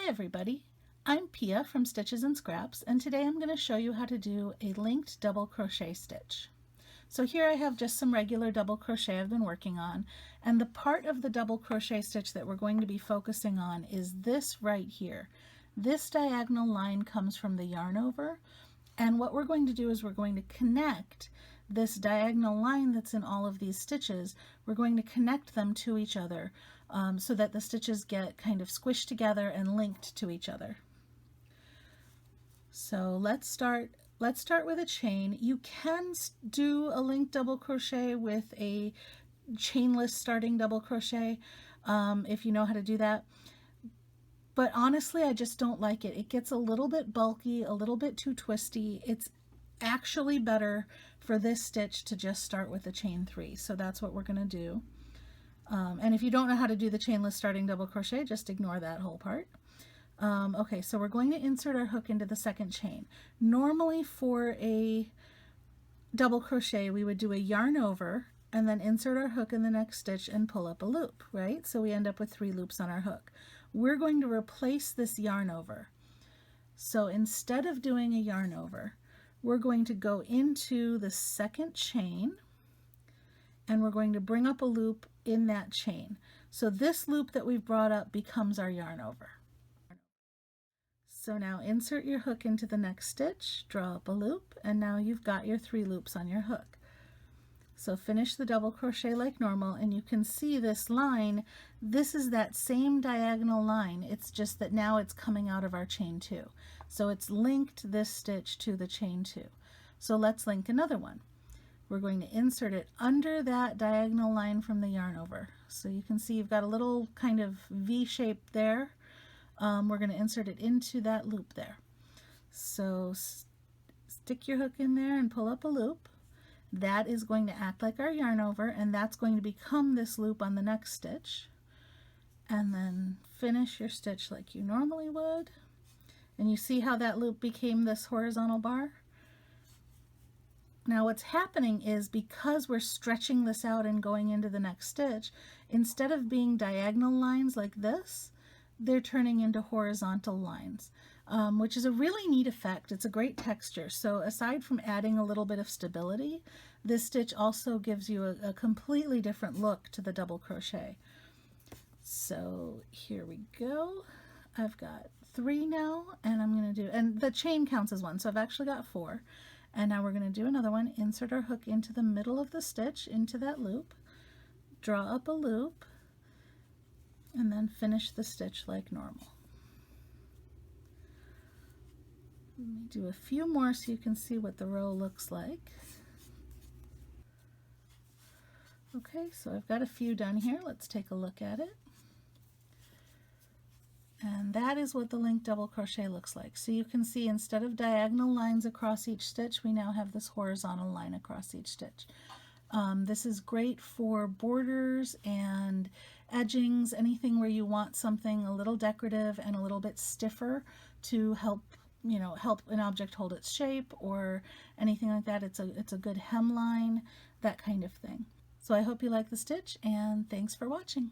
Hi everybody, I'm Pia from Stitches and Scraps, and today I'm going to show you how to do a linked double crochet stitch. So here I have just some regular double crochet I've been working on, and the part of the double crochet stitch that we're going to be focusing on is this right here. This diagonal line comes from the yarn over, and what we're going to do is we're going to connect this diagonal line that's in all of these stitches. We're going to connect them to each other so that the stitches get kind of squished together and linked to each other. So let's start with a chain. You can do a linked double crochet with a chainless starting double crochet if you know how to do that. But honestly, I just don't like it. It gets a little bit bulky, a little bit too twisty. It's actually better for this stitch to just start with a chain 3. So that's what we're going to do. And if you don't know how to do the chainless starting double crochet, just ignore that whole part. Okay, so we're going to insert our hook into the second chain. Normally for a double crochet, we would do a yarn over and then insert our hook in the next stitch and pull up a loop, right? So we end up with 3 loops on our hook. We're going to replace this yarn over. So instead of doing a yarn over, we're going to go into the second chain and we're going to bring up a loop in that chain. So this loop that we've brought up becomes our yarn over. So now insert your hook into the next stitch, draw up a loop, and now you've got your 3 loops on your hook. So finish the double crochet like normal, and you can see this line. This is that same diagonal line. It's just that now it's coming out of our chain 2. So it's linked this stitch to the chain 2. So let's link another one. We're going to insert it under that diagonal line from the yarn over. So you can see you've got a little kind of V shape there. We're going to insert it into that loop there. So stick your hook in there and pull up a loop. That is going to act like our yarn over, and that's going to become this loop on the next stitch. And then finish your stitch like you normally would. And you see how that loop became this horizontal bar? Now what's happening is, because we're stretching this out and going into the next stitch, instead of being diagonal lines like this, they're turning into horizontal lines, which is a really neat effect. It's a great texture. So aside from adding a little bit of stability, this stitch also gives you a completely different look to the double crochet. So here we go. I've got 3 now, and I'm going to do, and the chain counts as 1, so I've actually got 4. And now we're going to do another one. Insert our hook into the middle of the stitch, into that loop, draw up a loop, and then finish the stitch like normal. Let me do a few more so you can see what the row looks like. Okay, so I've got a few done here. Let's take a look at it. And that is what the linked double crochet looks like. So you can see, instead of diagonal lines across each stitch, we now have this horizontal line across each stitch. This is great for borders and edgings, anything where you want something a little decorative and a little bit stiffer to help, help an object hold its shape or anything like that. It's a good hemline, that kind of thing. So I hope you like the stitch, and thanks for watching.